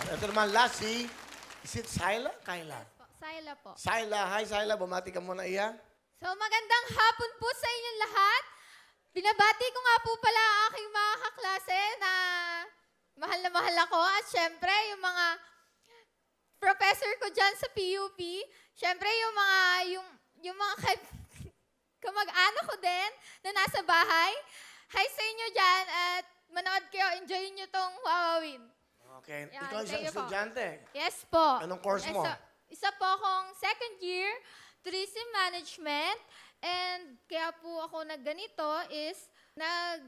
Ito naman, last si... Is it Syla? Kyla? Sayla po. Syla. Hi, Syla. Bumati ka muna, iya. So magandang hapon po sa inyong lahat. Binabati ko nga po pala ang aking mga kaklase na mahal ako. At syempre, yung mga professor ko dyan sa PUP. Syempre, yung mga kamag-anak ko din na nasa bahay. Hi sa inyo dyan at manood kayo. Enjoy nyo tong Wawawin. Okay. Yan, Ikaw isang thank you po. estudyante. Yes po. Anong course mo? Isa po akong second year, tourism management. And kaya po ako nagganito is,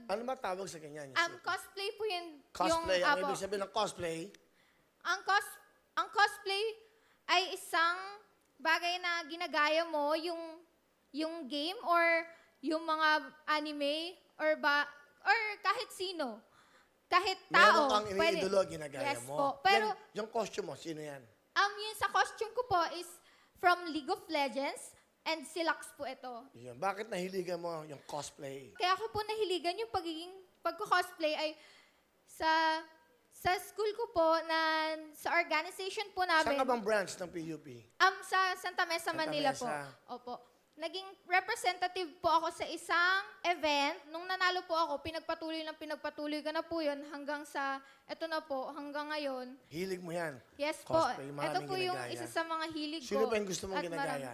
Ano ba tawag sa ganyan? cosplay po yun. Cosplay. Yung, Ang ibig sabihin ng cosplay? Ang cosplay ay isang bagay na ginagaya mo yung game or yung mga anime or kahit sino. Kahit tao. Meron kang iniidolo, ginagaya Yes mo. po. Pero Yung costume mo, sino yan? yun sa costume ko po is from League of Legends and Silax po ito. Yun. Bakit nahiligan mo yung cosplay? Kaya ako po nahiligan yung pagko-cosplay ay sa school ko po sa organization po namin. Saan ka bang branch ng PUP? Sa Santa Mesa, Manila po. Mesa. Opo. Naging representative po ako sa isang event. Nung nanalo po ako, pinagpatuloy ko na po yun hanggang sa, eto na po, hanggang ngayon. Hilig mo yan? Yes Cosplay, po. maraming Ito po yung ginagaya. isa sa mga hilig ko. Sino ba yung gusto mong at ginagaya?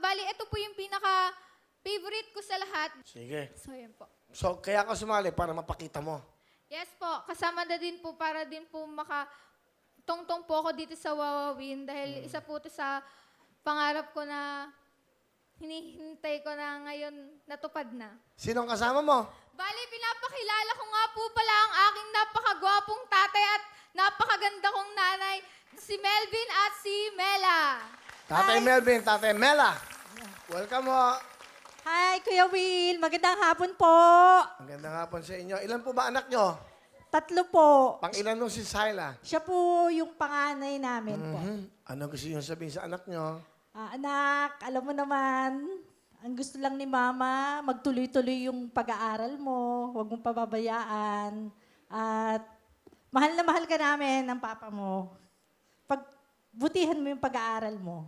Bali, ito po yung pinaka-favorite ko sa lahat. Sige. So, yan po. So, kaya ka sumali para mapakita mo. Yes po. Kasama na din po para din po tongtong po ako dito sa Wawawin dahil isa po ito sa pangarap ko na hinihintay ko na ngayon natupad na. Sinong kasama mo? Bali, pinapakilala ko nga po pala ang aking napakagwapong tatay at napakaganda kong nanay, si Melvin at si Mela. Tatay Melvin, Tatay Mela. Welcome mo. Hi, Kuya Will. Magandang hapon po. Magandang hapon sa inyo. Ilan po ba anak nyo? 3 po. Pang ilan nung si Syla? Siya po yung panganay namin po. Ano gusto nyo sabihin sa anak nyo? Anak, alam mo naman, ang gusto lang ni Mama, magtuloy-tuloy yung pag-aaral mo. Huwag mong pababayaan. At mahal na mahal ka namin ng Papa mo. Pagbutihan mo yung pag-aaral mo.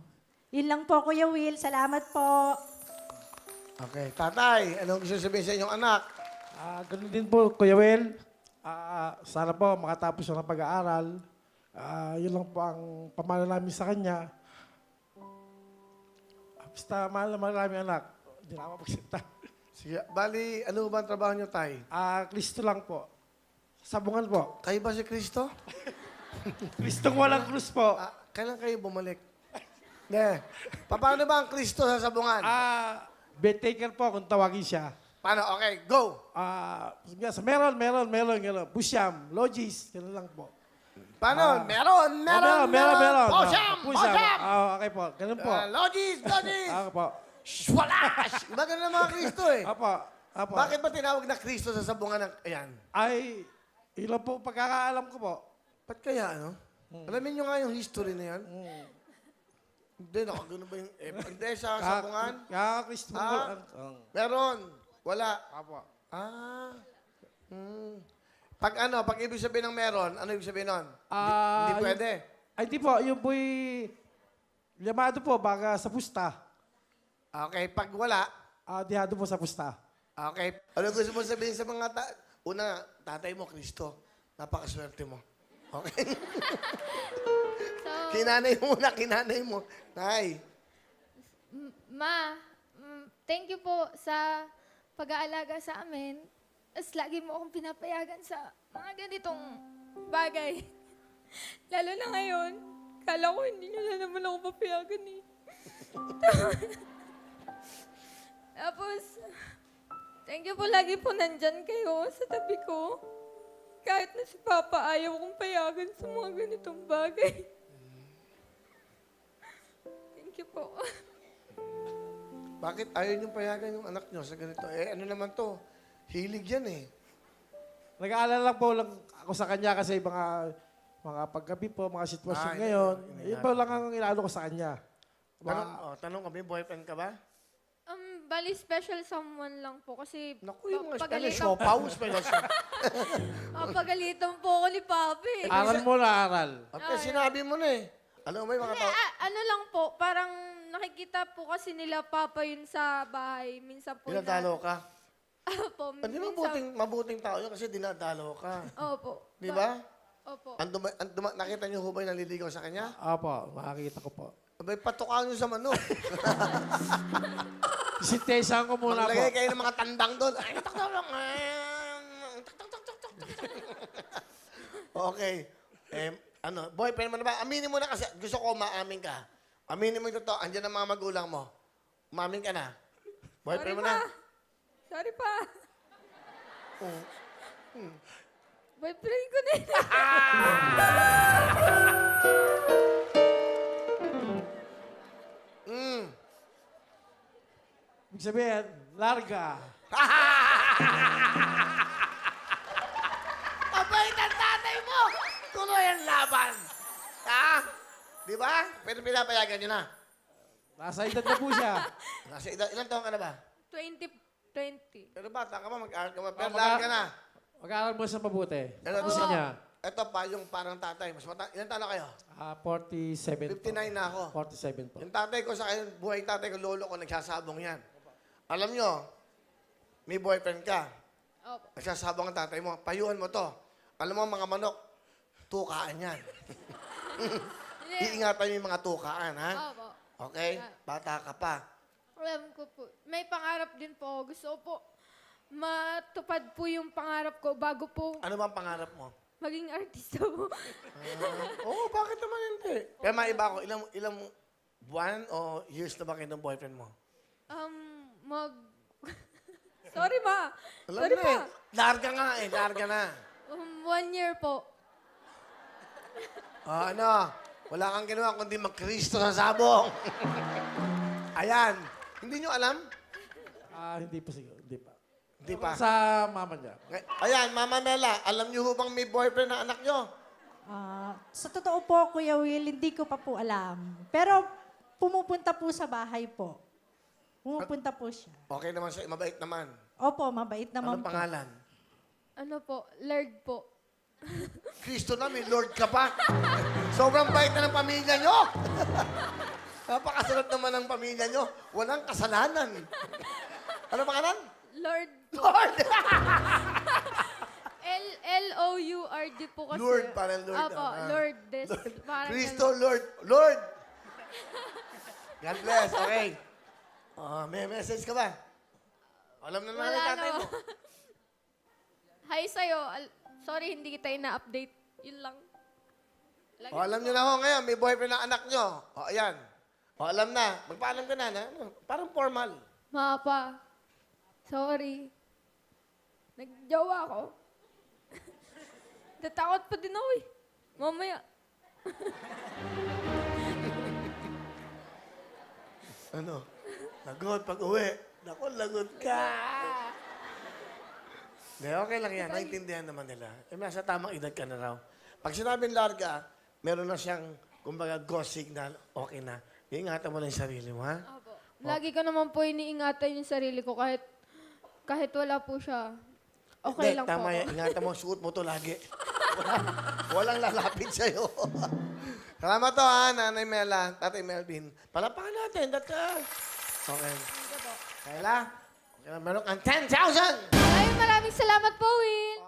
Yun lang po, Kuya Will. Salamat po. Okay. Tatay, anong gusto sabihin sa inyong anak? Ganun din po, Kuya Will. Sana po makatapos siya ng pag-aaral. Yun lang po ang pamana namin sa kanya. Basta mahal na mahal namin anak. Hindi na ako magsalita. Sige. Bali, ano ba ang trabaho nyo, Tay? Kristo lang po. Sabungan po. Kayo ba si Kristo? Kristong walang krus po. Kailan kayo bumalik? Ne. Paano ba ang Kristo sa sabungan? Bed taker po kung tawagin siya. Paano? Okay, go! Meron. Busyam, logis, gano'n lang po. Paano? Meron! Posyam! Okay po, ganun po. Logis! Okay po. Swalash! Iba ganun ang mga Kristo eh. Apo. Bakit ba tinawag na Kristo sa sabungan ng... Ayan. Ay, ilan po pagkakaalam ko po. Ba't kaya, ano? Alamin nyo nga yung history na yan. Hindi, nakagano ba yung... Hindi, sa sabungan? Kristo Meron. Wala. Apo. Pag ibig sabihin ng meron, ano ibig sabihin nun? Hindi pwede. Ay, di po. Yung po'y llamado po baga sa pusta. Okay, pag wala, Dihado po sa pusta. okay. Ano gusto mo sabihin sa mga Una, tatay mo, Kristo. Napakaswerte mo. Okay? So, kinanay mo. Nay. Thank you po sa pag-aalaga sa amin. As lagi mo akong pinapayagan sa mga ganitong bagay. Lalo na ngayon, kala ko hindi nyo na naman ako papayagan eh. Tapos, thank you po lagi po nandyan kayo sa tabi ko. Kahit na si Papa ayaw kong payagan sa mga ganitong bagay. Thank you po. Bakit ayaw niyong payagan yung anak niyo sa ganito? Ano naman to? Hilig yan eh. Nag-aalala po lang ako sa kanya kasi mga paggabi po, mga sitwasyon ngayon. Yun po lang ang inaano ko sa kanya. Tanong kami, boyfriend ka ba? Bali special someone lang po kasi Naku, yung mga pagalitan, siopaw, special siya. pagalitan po ako ni Papi. Aral mo na aral. Okay, sinabi mo na eh. Alam mo, may mga Hindi, tao. ano lang po, parang nakikita po kasi nila Papa yun sa bahay. Minsan po Dinadalo ka. Opo, Hindi mabuting tao yun kasi dinadalo ka. Opo. Di ba? Opo. Nakita niyo ho ba yung naliligaw sa kanya? Opo, makakita ko po. Abay, patukaan niyo sa manok. Sitesan ko muna po. Maglagay kayo ng mga tandang doon. Ay, tak lang. Okay. Boyfriend mo na ba? Aminin mo na kasi gusto ko maamin ka. Aminin mo yung totoo. Andiyan ang mga magulang mo. Umamin ka na. Boyfriend mo na. Sorry pa. Oh. Boyfriend ko na yun. Mm. Ibig sabihin, larga. Mabait ang tatay mo! Tuloy ang laban! Ha? Di ba? Pero pinapayagan nyo na. Nasa edad na po siya. Nasa ilan taon ka na ba? 20. Pero bata ka pa, mag-aaral ka pa. Pero Ah, lahat ka na. Mag-aaral mo sa mabuti. Ano Gusto to? niya. Ito pa, yung parang tatay. Ilan taon na kayo? 47 po. 59 na ako. 47 po. Yung tatay ko sa akin, buhay tatay ko, lolo ko, nagsasabong yan. Alam nyo, may boyfriend ka. Opo. Nagsasabong ang tatay mo. Payuhan mo to. Alam mo, mga manok, tukaan yan. Iingatan nyo yung mga tukaan, ha? Opo. Okay? Bata ka pa. Alam ko po. May pangarap din po ako. Gusto ko po matupad po yung pangarap ko bago po Ano ba ang pangarap mo? maging artista po. Oo, bakit naman hindi? Kaya maiba ako, ilang buwan o years na ba kayo ng boyfriend mo? Sorry ma. Alam Sorry na pa. eh. Larga na. 1 year po. Wala kang ginawa kundi mag-Kristo sa sabong. Ayan. Hindi nyo alam? Hindi po siguro. Hindi pa. Hindi pa. Sa mama niya. Ayan, Mama Nela, alam nyo ho bang may boyfriend na anak nyo? Sa totoo po, Kuya Will, hindi ko pa po alam. Pero pumupunta po sa bahay po. Pumupunta po siya. Okay naman siya, mabait naman. Opo, mabait naman Anong po. pangalan? Ano po? Lord po. Kristo na, may Lord ka pa. Sobrang bait na ng pamilya nyo. Napakasalat naman ng pamilya nyo. Walang kasalanan. Ano pangalan? Lord. Lord! L-O-U-R-D po kasi. Lord, parang Lord. Opo, Lord. Parang Kristo, Lord. Lord! God bless. Okay. May message ka ba? Alam na naman Wala ang tatay na. mo. Hi sa'yo. Sorry, hindi kita na-update. Yun lang. Alam nyo na ho ngayon, may boyfriend na anak nyo. Ayan. Alam na. Magpaalam ka na. Parang formal. Mapa. Sorry. Nagjawa ako. Natakot pa din ako eh. Mamaya. Ano? Lagot pag uwi. Naku, lagot ka. Hindi, okay lang yan. Naintindihan naman nila. Nasa tamang edad ka na raw. Pag sinabing larga, meron na siyang, kumbaga, go signal, okay na. Iingatan mo lang yung sarili mo, ha? Opo. Lagi ko naman po iniingatan yung sarili ko kahit wala po siya. Okay lang tama po. yan. Ingatan mo, suot mo to lagi. Walang lalapit sa'yo. Salamat to, ha, Nanay Mela, Tatay Melvin. Palapakan natin, Okay. Kayla, meron kang 10,000! Maraming salamat po, Will.